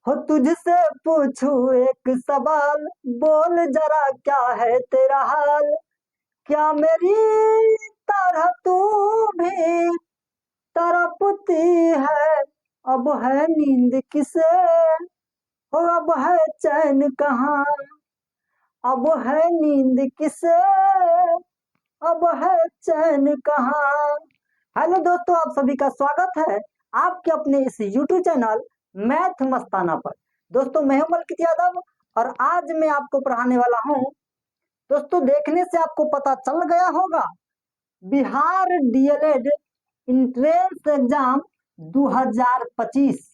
हो तुझसे पूछूं एक सवाल, बोल जरा क्या है तेरा हाल। क्या मेरी तरह तू भी तड़पती है? अब है नींद किसे, हो अब है चैन कहाँ। अब है नींद किसे, अब है चैन कहाँ। हेलो दोस्तों, आप सभी का स्वागत है आपके अपने इस YouTube चैनल मैथ मस्ताना पर। दोस्तों, मैं हूं मलकित यादव और आज मैं आपको पढ़ाने वाला हूं। दोस्तों, देखने से आपको पता चल गया होगा, बिहार डीएलएड इंट्रेंस एग्जाम 2025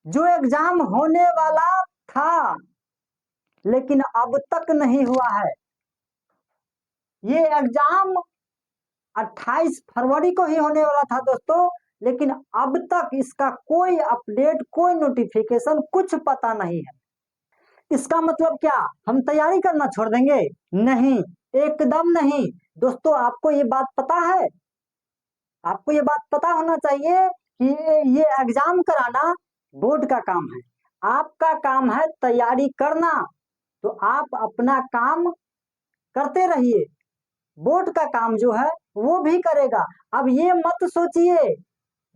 जो एग्जाम होने वाला था लेकिन अब तक नहीं हुआ है। ये एग्जाम 28 फरवरी को ही होने वाला था दोस्तों, लेकिन अब तक इसका कोई अपडेट, कोई नोटिफिकेशन, कुछ पता नहीं है। इसका मतलब क्या, हम तैयारी करना छोड़ देंगे? नहीं, एकदम नहीं। दोस्तों, आपको ये बात पता है, आपको ये बात पता होना चाहिए कि ये एग्जाम कराना बोर्ड का काम है, आपका काम है तैयारी करना। तो आप अपना काम करते रहिए, बोर्ड का काम जो है वो भी करेगा। अब ये मत सोचिए,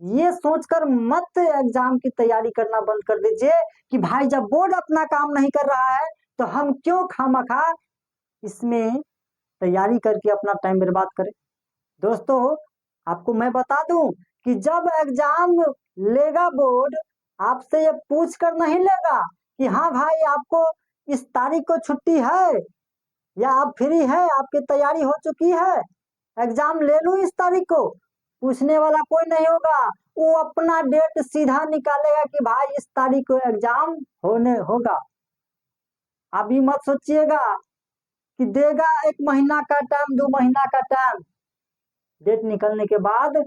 ये सोचकर मत एग्जाम की तैयारी करना बंद कर दीजिए कि भाई जब बोर्ड अपना काम नहीं कर रहा है तो हम क्यों खामखा इसमें तैयारी करके अपना टाइम बर्बाद करें। दोस्तों, आपको मैं बता दूं कि जब एग्जाम लेगा बोर्ड, आपसे ये पूछ कर नहीं लेगा कि हाँ भाई आपको इस तारीख को छुट्टी है या आप फ्री है, आपकी तैयारी हो चुकी है, एग्जाम ले लूं इस तारीख को। पूछने वाला कोई नहीं होगा, वो अपना डेट सीधा निकालेगा कि भाई इस तारीख को एग्जाम होने होगा। अभी मत सोचिएगा कि देगा 1 महीना का टाइम, 2 महीना का टाइम। डेट निकलने के बाद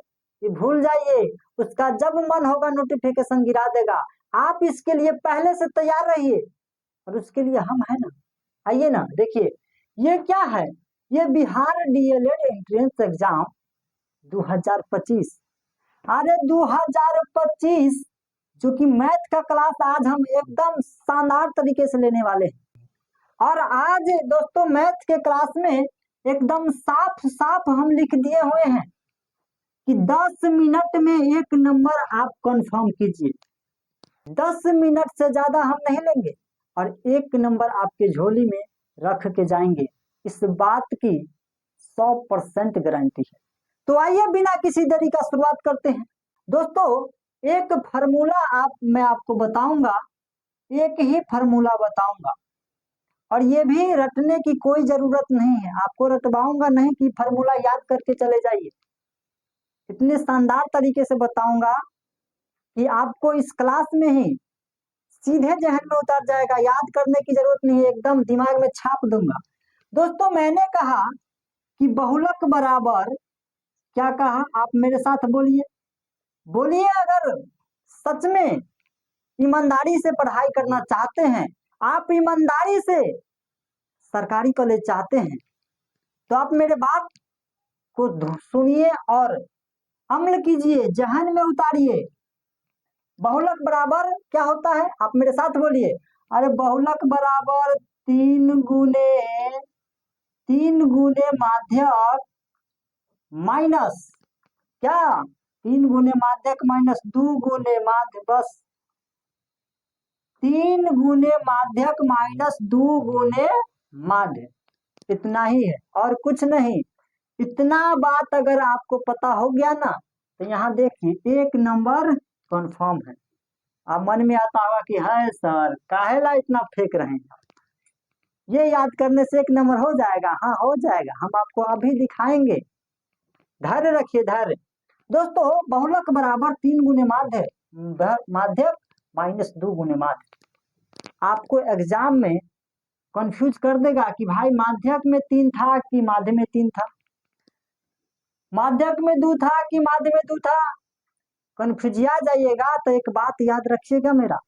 ये भूल जाइए, उसका जब मन होगा नोटिफिकेशन गिरा देगा। आप इसके लिए पहले से तैयार रहिए और उसके लिए हम है ना। आइए ना, देखिए ये क्या है, ये बिहार डीएलएड एंट्रेंस एग्जाम 2025। अरे 2025 जो कि मैथ का क्लास आज हम एकदम शानदार तरीके से लेने वाले हैं। और आज दोस्तों मैथ के क्लास में एकदम साफ साफ हम लिख दिए हुए हैं कि 10 मिनट में एक नंबर आप कंफर्म कीजिए। 10 मिनट से ज्यादा हम नहीं लेंगे और एक नंबर आपके झोली में रख के जाएंगे, इस बात की 100% गारंटी है। तो आइए बिना किसी देरी का शुरुआत करते हैं। दोस्तों, एक फार्मूला मैं आपको बताऊंगा, एक ही फार्मूला बताऊंगा और ये भी रटने की कोई जरूरत नहीं है। आपको रटवाऊंगा नहीं कि फार्मूला याद करके चले जाइए, इतने शानदार तरीके से बताऊंगा कि आपको इस क्लास में ही सीधे जहन में उतर जाएगा, याद करने की जरूरत नहीं है, एकदम दिमाग में छाप दूंगा। दोस्तों, मैंने कहा कि बहुलक बराबर, क्या कहा आप मेरे साथ बोलिए, बोलिए। अगर सच में ईमानदारी से पढ़ाई करना चाहते हैं, आप ईमानदारी से सरकारी कॉलेज चाहते हैं, तो आप मेरे बात को सुनिए और अमल कीजिए, जहन में उतारिए। बहुलक बराबर क्या होता है, आप मेरे साथ बोलिए। अरे बहुलक बराबर 3 गुने माध्यक माइनस क्या, 3 गुने माध्यक माइनस 2 गुने माध्य, बस 3 गुने माध्यक माइनस 2 गुने माध्य, इतना ही है और कुछ नहीं। इतना बात अगर आपको पता हो गया ना, तो यहाँ देखिए एक नंबर कंफर्म है। अब मन में आता होगा कि है सर काहेला इतना फेंक रहे हैं, ये याद करने से एक नंबर हो जाएगा। हाँ हो जाएगा, हम आपको अभी दिखाएंगे, धैर्य रखिए धैर्य। दोस्तों, बहुलक बराबर 3 गुने माध्य माध्यक माइनस 2 गुने माध्य आपको एग्जाम में कंफ्यूज कर देगा कि भाई माध्यक में 3 था कि माध्य में 3 था, माध्यक में 2 था कि माध्य में 2 था, कंफ्यूजिया जाइएगा। तो एक बात याद रखिएगा मेरा,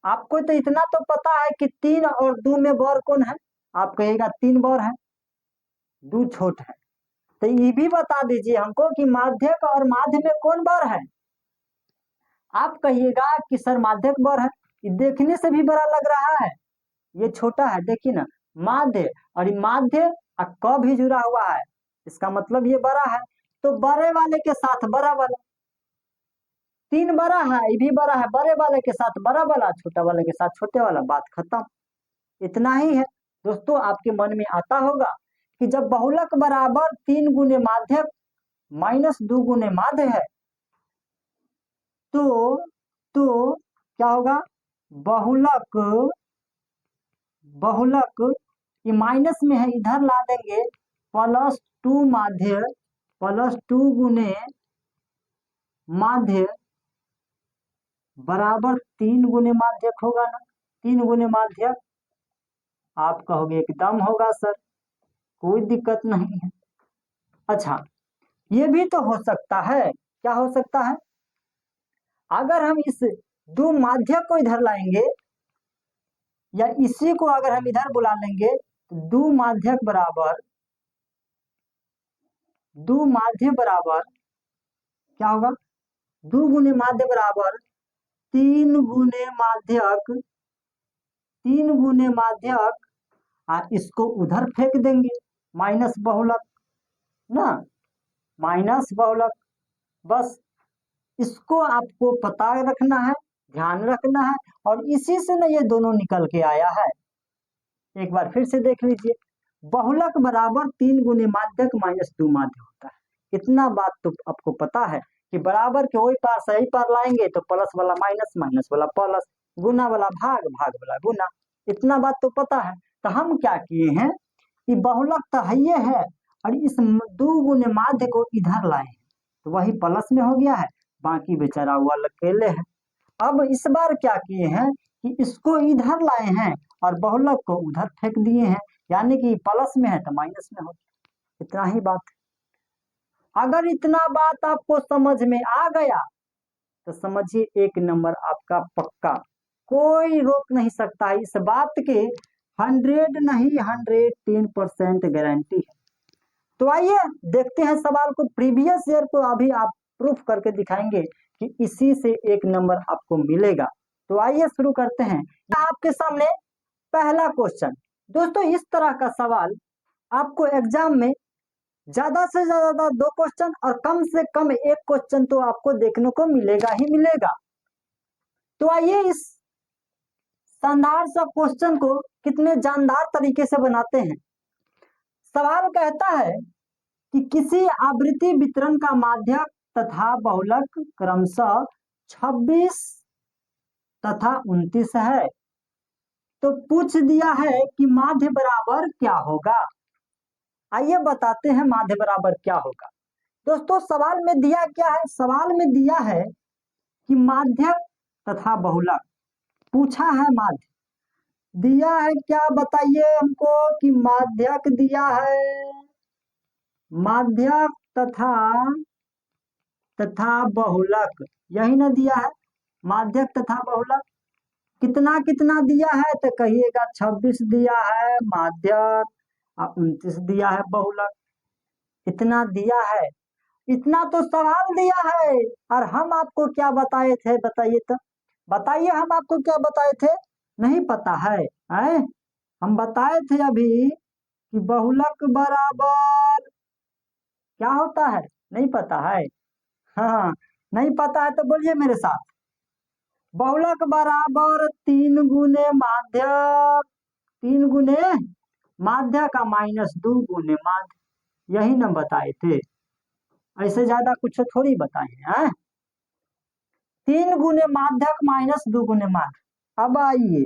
आपको तो इतना तो पता है कि 3 और 2 में बड़ कौन है, आप कहिएगा 3 बड़ है 2 छोट है। तो ये भी बता दीजिए हमको कि माध्यक और माध्य में कौन बड़ है। आप कहिएगा कि सर माध्यक बड़ है, ये देखने से भी बड़ा लग रहा है, ये छोटा है, देखिए ना माध्य, और ये माध्य और क भी जुड़ा हुआ है, इसका मतलब ये बड़ा है। तो बड़े वाले के साथ बड़ा वाला, 3 बड़ा है, ये भी बड़ा है, बड़े वाले के साथ बड़ा वाला, छोटा वाले के साथ छोटे वाला, बात खत्म। इतना ही है दोस्तों। आपके मन में आता होगा कि जब बहुलक बराबर 3 गुने माध्यक माइनस 2 गुने माध्य है, तो क्या होगा, बहुलक बहुलक ये माइनस में है, इधर ला देंगे +2 माध्य, +2 गुने माध्य बराबर 3 गुने माध्यक होगा ना, 3 गुने माध्यक। आप कहोगे एकदम होगा सर, कोई दिक्कत नहीं है। अच्छा, ये भी तो हो सकता है, क्या हो सकता है, अगर हम इस 2 माध्यक को इधर लाएंगे, या इसी को अगर हम इधर बुला लेंगे, तो 2 माध्यक बराबर, 2 माध्य बराबर क्या होगा, 2 गुने माध्य बराबर 3 गुने माध्यक, 3 गुने माध्यक, इसको उधर फेंक देंगे माइनस बहुलक ना, माइनस बहुलक। बस इसको आपको पता रखना है, ध्यान रखना है, और इसी से ना ये दोनों निकल के आया है। एक बार फिर से देख लीजिए, बहुलक बराबर 3 गुने माध्यक माइनस 2 माध्य होता है। इतना बात तो आपको पता है कि बराबर के वही पार सही पार लाएंगे तो प्लस वाला माइनस, माइनस वाला प्लस, गुना वाला भाग, भाग वाला गुना, इतना बात तो पता है। तो हम क्या किए हैं कि बहुलक तो है है, और इस 2 गुने माध्य को इधर लाए हैं, तो वही प्लस में हो गया है, बाकी बेचारा हुआ अकेले है। अब इस बार क्या किए हैं कि इसको इधर लाए हैं और बहुलक को उधर फेंक दिए हैं, यानी कि प्लस में है तो माइनस में हो, इतना ही बात है। अगर इतना बात आपको समझ में आ गया तो समझिए 1 नंबर आपका पक्का, कोई रोक नहीं सकता है इस बात के, 100 नहीं 110% गारंटी है। तो आइए देखते हैं सवाल को, प्रीवियस ईयर को अभी आप प्रूफ करके दिखाएंगे कि इसी से 1 नंबर आपको मिलेगा। तो आइए शुरू करते हैं। आपके सामने पहला क्वेश्चन, दोस्तों इस तरह का सवाल आपको एग्जाम में ज्यादा से ज्यादा 2 क्वेश्चन और कम से कम 1 क्वेश्चन तो आपको देखने को मिलेगा ही मिलेगा। तो आइए इस शानदार सा क्वेश्चन को कितने जानदार तरीके से बनाते हैं। सवाल कहता है कि किसी आवृत्ति वितरण का माध्यक तथा बहुलक क्रमशः 26 तथा 29 है, तो पूछ दिया है कि माध्य बराबर क्या होगा। आइए बताते हैं माध्य बराबर क्या होगा। दोस्तों सवाल में दिया क्या है, सवाल में दिया है कि माध्यक तथा बहुलक, पूछा है माध्य, दिया है क्या बताइए हमको, कि माध्यक दिया है, माध्यक तथा बहुलक, यही ना दिया है, माध्यक तथा बहुलक। कितना कितना दिया है तो कहिएगा 26 दिया है माध्यक और 29 दिया है बहुलक, इतना दिया है, इतना तो सवाल दिया है। और हम आपको क्या बताए थे बताइए तो, बताइए हम आपको क्या बताए थे, नहीं पता है, हम बताए थे अभी कि बहुलक बराबर क्या होता है, नहीं पता है, हाँ नहीं पता है तो बोलिए मेरे साथ, बहुलक बराबर 3 गुने माध्यक, 3 गुने माध्य का माइनस 2 गुने माध्य, यही ना बताए थे, ऐसे ज्यादा कुछ थोड़ी बताए हैं। 3 गुने माध्यक माइनस 2 गुने माध्य। अब आइए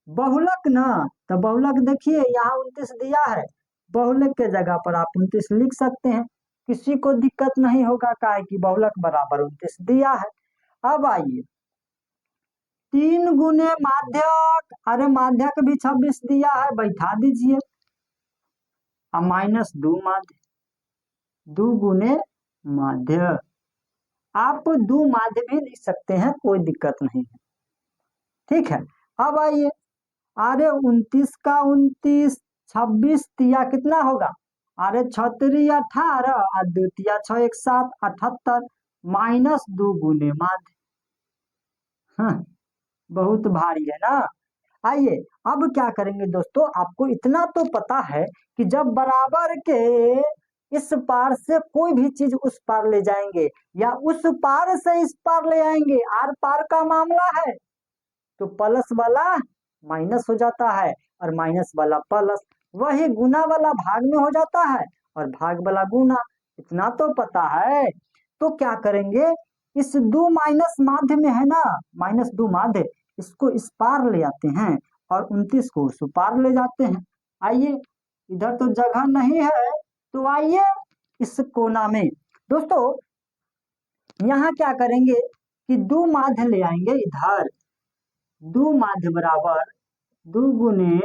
बहुलक ना, तो बहुलक देखिए यहाँ 29 दिया है, बहुलक के जगह पर आप 29 लिख सकते हैं, किसी को दिक्कत नहीं होगा, काहे कि बहुलक बराबर 29 दिया है। अब आइए 3 गुने माध्यक, अरे माध्यक भी 26 दिया है, बैठा दीजिए, अब माइनस 2 माध्य, 2 गुने माध्य, आप 2 माध्य भी लिख सकते हैं, कोई दिक्कत नहीं है, ठीक है। अब आइए, अरे 29 का 29, 26 दिया कितना होगा, अरे 36 18 और 2 6 1 7 78, माइनस 2 गुने माध्य, हाँ, बहुत भारी है ना। आइए अब क्या करेंगे दोस्तों, आपको इतना तो पता है कि जब बराबर के इस पार से कोई भी चीज उस पार ले जाएंगे या उस पार से इस पार ले आएंगे, आर पार का मामला है, तो प्लस वाला माइनस हो जाता है और माइनस वाला प्लस, वही गुना वाला भाग में हो जाता है और भाग वाला गुना। इतना तो पता है। तो क्या करेंगे, इस दो माइनस माध्य में है ना, माइनस दो माध्य, इसको इस पार ले आते हैं और 29 को उस पार ले जाते हैं। आइए, इधर तो जगह नहीं है, तो आइए इस कोना में दोस्तों, यहाँ क्या करेंगे कि दो माध्य ले आएंगे इधर, दो माध्य बराबर दो गुने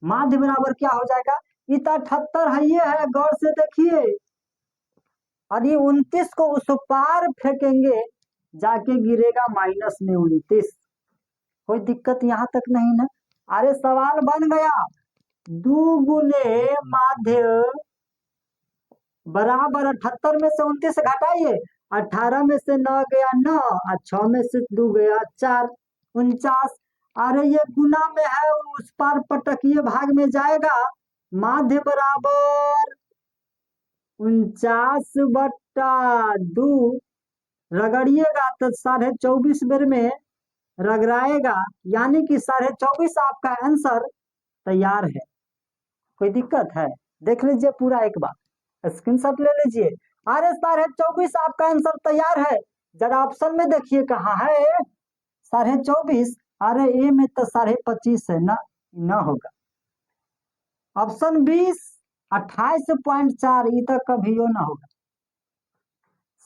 माध्य बराबर क्या हो जाएगा, इतना 78 है, ये है, गौर से देखिए, और ये 29 को उस पार फेंकेंगे, जाके गिरेगा माइनस में 29। कोई दिक्कत यहाँ तक नहीं ना। अरे सवाल बन गया, दो गुने माध्य बराबर 78 में से 29 घटाइए, 18 में से 9 गया 9 और 6 में से 2 गया 4, 49। अरे ये गुना में है, उस पार पटकीय भाग में जाएगा, माध्य बराबर 49/2, रगड़िएगा तो 24.5 बेर में रगड़ाएगा, यानी कि 24.5 आपका आंसर तैयार है। कोई दिक्कत है, देख लीजिए पूरा एक बार, स्क्रीनशॉट ले लीजिए। अरे 24.5 आपका आंसर तैयार है, जरा ऑप्शन में देखिए कहाँ है 24.5, अरे ए में तो 25.5 है ना, ना होगा। ऑप्शन 20 28.4, ये तो कभी ना होगा।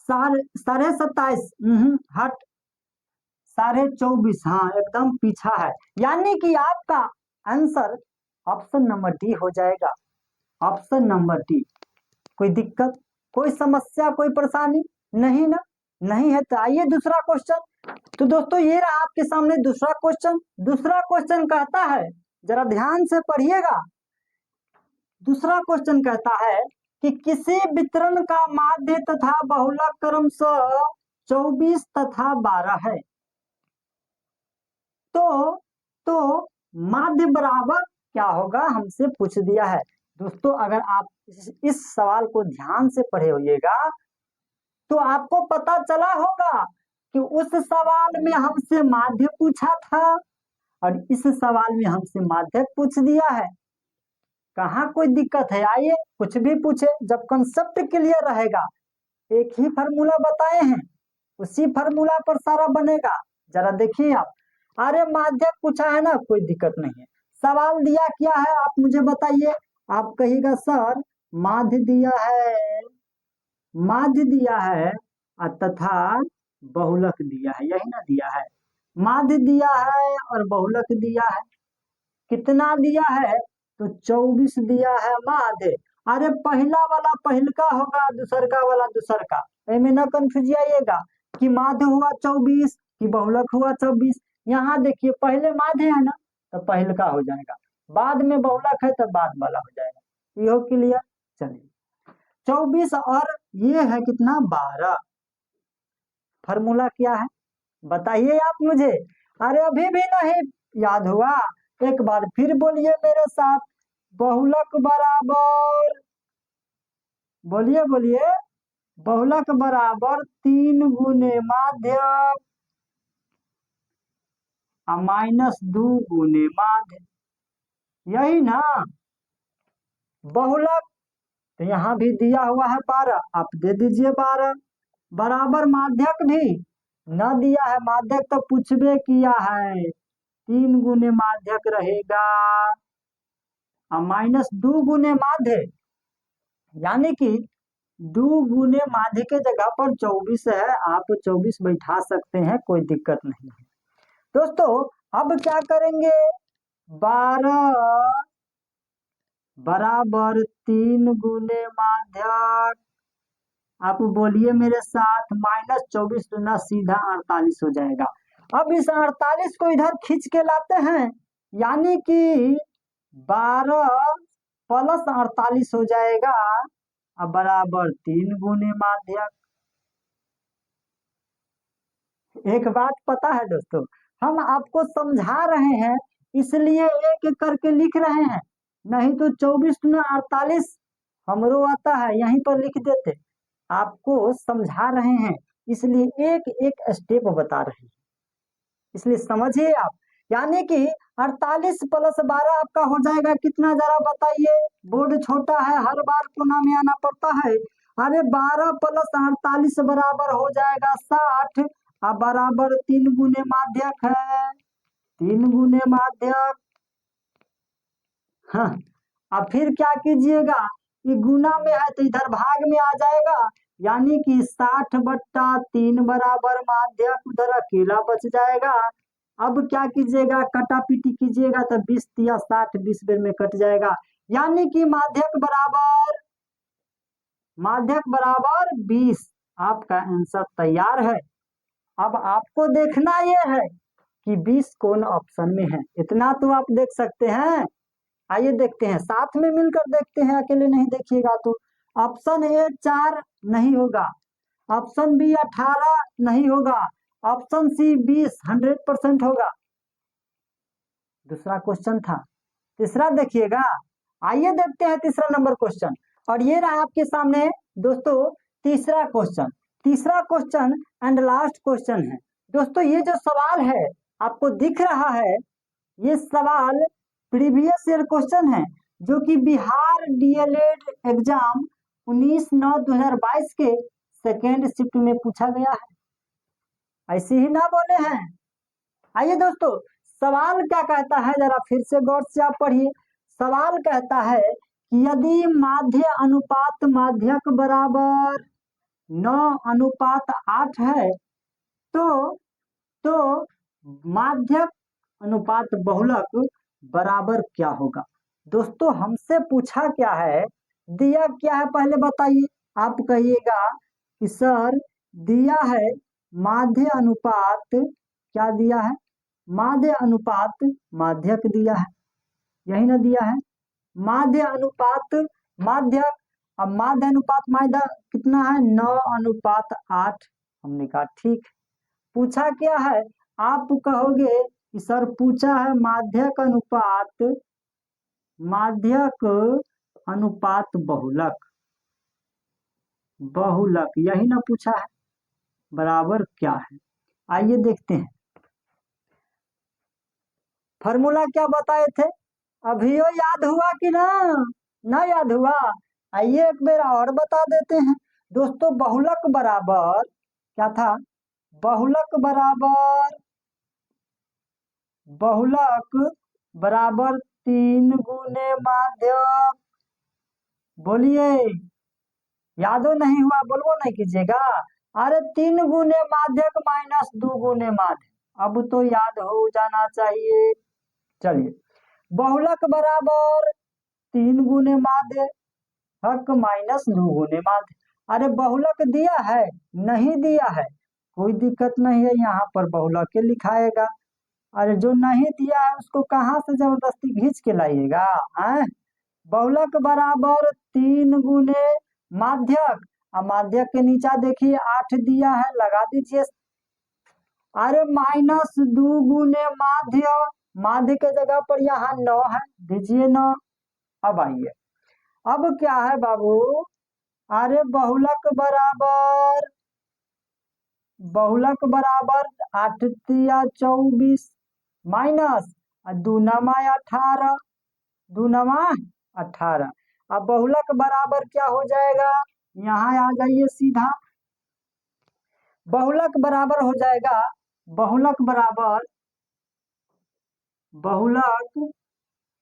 27.5 हट, 24.5 हाँ एकदम पीछा है, यानी कि आपका आंसर ऑप्शन नंबर डी हो जाएगा, ऑप्शन नंबर डी। कोई दिक्कत, कोई समस्या, कोई परेशानी नहीं ना, नहीं है तो आइए दूसरा क्वेश्चन। तो दोस्तों ये रहा आपके सामने दूसरा क्वेश्चन। दूसरा क्वेश्चन कहता है, जरा ध्यान से पढ़िएगा, दूसरा क्वेश्चन कहता है कि किसी वितरण का माध्य तथा बहुलक क्रमशः 24 तथा 12 है, तो माध्य बराबर क्या होगा, हमसे पूछ दिया है। दोस्तों अगर आप इस सवाल को ध्यान से पढ़े होइएगा तो आपको पता चला होगा कि उस सवाल में हमसे माध्य पूछा था और इस सवाल में हमसे माध्यक पूछ दिया है। कहाँ कोई दिक्कत है, आइए कुछ भी पूछे, जब कंसेप्ट क्लियर रहेगा, एक ही फार्मूला बताए हैं, उसी फार्मूला पर सारा बनेगा। जरा देखिए आप, अरे माध्यक पूछा है ना, कोई दिक्कत नहीं है। सवाल दिया क्या है आप मुझे बताइए, आप कहिएगा सर माध्य दिया है, माध्य दिया है तथा बहुलक दिया है, यही ना दिया है, माध्य दिया है और बहुलक दिया है। कितना दिया है, तो 24 दिया है माध्य। अरे पहला वाला पहलका होगा, दूसरका वाला दूसरका, में ना कंफ्यूज आइएगा कि माध्य हुआ 24 कि बहुलक हुआ 24। यहाँ देखिए पहले माध्य है ना तो पहलका हो जाएगा, बाद में बहुलक है तो बाद वाला हो जाएगा। ये हो क्लियर। चलिए 24 और ये है कितना 12, फार्मूला क्या है बताइए आप मुझे। अरे अभी भी नहीं याद हुआ, एक बार फिर बोलिए मेरे साथ, बहुलक बराबर, बोलिए बोलिए, बहुलक बराबर 3 गुने माध्य -2 गुने माध्य, यही ना। बहुलक तो यहाँ भी दिया हुआ है 12, आप दे दीजिए 12, बराबर माध्यक भी न दिया है, माध्यक तो पूछबे किया है, 3 गुने माध्यक रहेगा -2 गुने माध्य, यानी कि 2 गुने माध्य के जगह पर 24 है, आप 24 बैठा सकते हैं, कोई दिक्कत नहीं है। दोस्तों अब क्या करेंगे, 12 बराबर 3 गुने माध्यक, आप बोलिए मेरे साथ, -24 गुना सीधा 48 हो जाएगा। अब इस 48 को इधर खींच के लाते हैं, यानी कि 12 प्लस 48 हो जाएगा बराबर 3 गुने माध्यक। एक बात पता है दोस्तों, हम आपको समझा रहे हैं इसलिए एक एक करके लिख रहे हैं, नहीं तो 24×48 हमरो आता है यहीं पर लिख देते। आपको समझा रहे हैं इसलिए एक एक स्टेप बता रहे हैं, इसलिए समझिए आप। यानी कि 48 + 12 आपका हो जाएगा कितना, जरा बताइए। बोर्ड छोटा है, हर बार कोना में आना पड़ता है। अरे 12 + 48 बराबर हो जाएगा 60, अब बराबर 3 गुने माध्यक है, 3 गुने माध्यक। हाँ, अब फिर क्या कीजिएगा, ये गुना में है तो इधर भाग में आ जाएगा, यानी कि 60/3 बराबर माध्यक, उधर अकेला बच जाएगा। अब क्या कीजिएगा, कटा पीटी कीजिएगा तो 20 या 60, 20 बेर में कट जाएगा, यानी कि माध्यक बराबर 20। आपका आंसर तैयार है। अब आपको देखना यह है कि 20 कौन ऑप्शन में है, इतना तो आप देख सकते हैं। आइए देखते हैं, साथ में मिलकर देखते हैं, अकेले नहीं देखिएगा तो। ऑप्शन ए 4 नहीं होगा, ऑप्शन बी 18 नहीं होगा, ऑप्शन सी 20 100% होगा। दूसरा क्वेश्चन था, तीसरा देखिएगा। आइए देखते हैं तीसरा नंबर क्वेश्चन, और ये रहा आपके सामने दोस्तों तीसरा क्वेश्चन एंड लास्ट क्वेश्चन है। दोस्तों ये जो सवाल है आपको दिख रहा है, ये सवाल प्रीवियस ईयर क्वेश्चन है, जो कि बिहार डीएलएड एग्जाम 19/9/2022 के सेकेंड शिफ्ट में पूछा गया है। ऐसे ही ना बोले हैं। आइए दोस्तों, सवाल क्या कहता है, जरा फिर से गौर से आप पढ़िए। सवाल कहता है कि यदि माध्य अनुपात माध्यक बराबर 9:8 है तो माध्यक अनुपात बहुलक बराबर क्या होगा। दोस्तों हमसे पूछा क्या है, दिया क्या है, पहले बताइए। आप कहिएगा कि सर दिया है माध्य अनुपात, क्या दिया है, माध्य अनुपात माध्यक दिया है, यही ना दिया है, माध्य अनुपात माध्यक। अब माध्य अनुपात माध्यक कितना है, 9:8। हमने कहा ठीक। पूछा क्या है, आप कहोगे कि सर पूछा है माध्यक अनुपात बहुलक, यही ना पूछा है, बराबर क्या है। आइए देखते हैं, फॉर्मूला क्या बताए थे, अभियो याद हुआ कि ना याद हुआ। आइए एक बार और बता देते हैं दोस्तों। बहुलक बराबर क्या था, बहुलक बराबर 3 गुने माध्यक। बोलिए, यादो नहीं हुआ, बोलबो नहीं कीजिएगा। अरे 3 गुने माध्यक -2 गुने माध्यक, अब तो याद हो जाना चाहिए। चलिए, बहुलक बराबर 3 गुने माध्य हक -2 गुने माध्य। अरे बहुलक दिया है, नहीं दिया है, कोई दिक्कत नहीं है, यहाँ पर बहुलक के लिखाएगा। अरे जो नहीं दिया है उसको कहाँ से जबरदस्ती घींच के लाइएगा। बहुलक बराबर 3 गुने माध्यक, और माध्यक के नीचे देखिए 8 दिया है, लगा दीजिए। अरे -2 गुने माध्य के जगह पर यहाँ 9 है, दीजिए 9। अब आइए, अब क्या है बाबू, अरे बहुलक बराबर 8 तिया 24 माइनस 2 नमा 18, 2 नमा 18। अब बहुलक बराबर क्या हो जाएगा, यहाँ आ जाइए सीधा, बहुलक बराबर हो जाएगा, बहुलक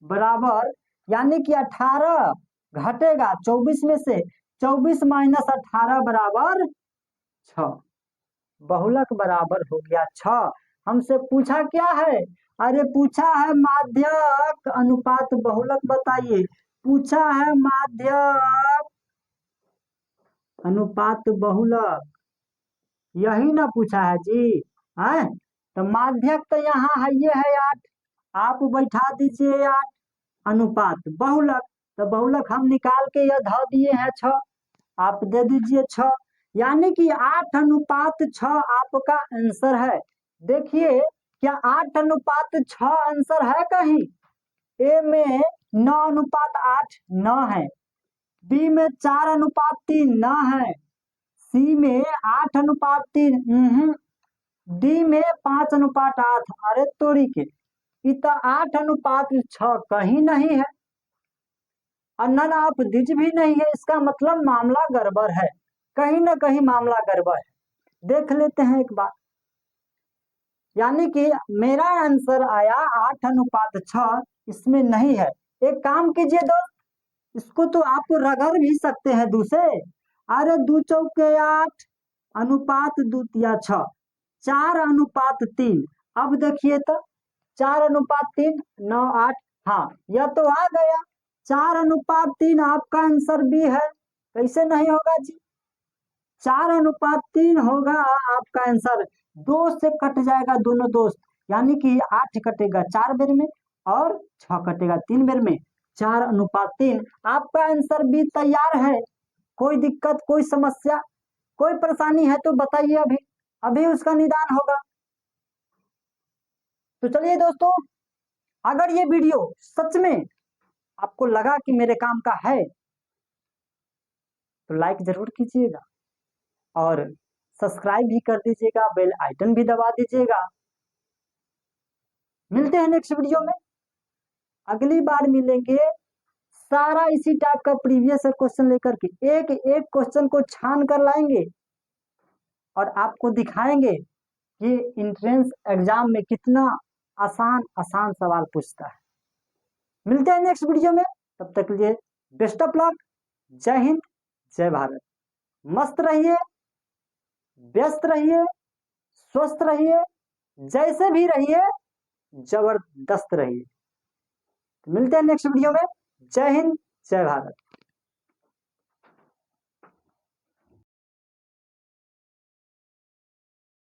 बराबर यानी कि 18 घटेगा 24 में से, 24 - 18 बराबर 6। बहुलक बराबर हो गया 6। हमसे पूछा क्या है, अरे पूछा है माध्यक अनुपात बहुलक, बताइए पूछा है माध्यक अनुपात बहुलक, यही ना पूछा है जी। है तो माध्यक तो यहाँ है, ये है 8, आप बैठा दीजिए 8, अनुपात बहुलक, तो बहुलक हम निकाल के यह धो दिए हैं 6, आप दे दीजिए 6। यानी कि 8:6 आपका आंसर है। देखिए क्या 8:6 आंसर है कहीं? ए में 9:8 न है, बी में 4:3 न है, सी में 8:3 डी में 5:8। अरे तोरी के इत 8:6 कहीं नहीं है और नन ऑफ दिस भी नहीं है। इसका मतलब मामला गड़बड़ है, कहीं ना कहीं मामला गड़बड़ है। देख लेते हैं एक बार। यानी कि मेरा आंसर आया 8:6, इसमें नहीं है। एक काम कीजिए दोस्त, इसको तो आप रगड़ भी सकते हैं दूसरे। अरे 2×4 अनुपात 2×6, 4:3। अब देखिए तो 4:3 9 8। हाँ यह तो आ गया 4:3। आपका आंसर भी है, कैसे नहीं होगा जी? 4:3 होगा आपका आंसर। 2 से कट जाएगा दोनों दोस्त, यानी कि 8 कटेगा 4 बेर में और 6 कटेगा 3 बेर में। 4:3 आपका आंसर भी तैयार है। कोई दिक्कत, कोई समस्या, कोई परेशानी है तो बताइए, अभी अभी उसका निदान होगा। तो चलिए दोस्तों, अगर ये वीडियो सच में आपको लगा कि मेरे काम का है तो लाइक जरूर कीजिएगा और सब्सक्राइब भी कर दीजिएगा, बेल आइकन भी दबा दीजिएगा। मिलते हैं नेक्स्ट वीडियो में, अगली बार मिलेंगे सारा इसी टाइप का प्रीवियस क्वेश्चन लेकर के। एक एक क्वेश्चन को छान कर लाएंगे और आपको दिखाएंगे कि एंट्रेंस एग्जाम में कितना आसान आसान सवाल पूछता है। मिलते हैं नेक्स्ट वीडियो में, तब तक के लिए बेस्ट ऑफ लक। जय हिंद, जय भारत। मस्त रहिए, व्यस्त रहिए, स्वस्थ रहिए, जैसे भी रहिए, जबरदस्त रहिए। मिलते हैं नेक्स्ट वीडियो में। जय हिंद, जय भारत।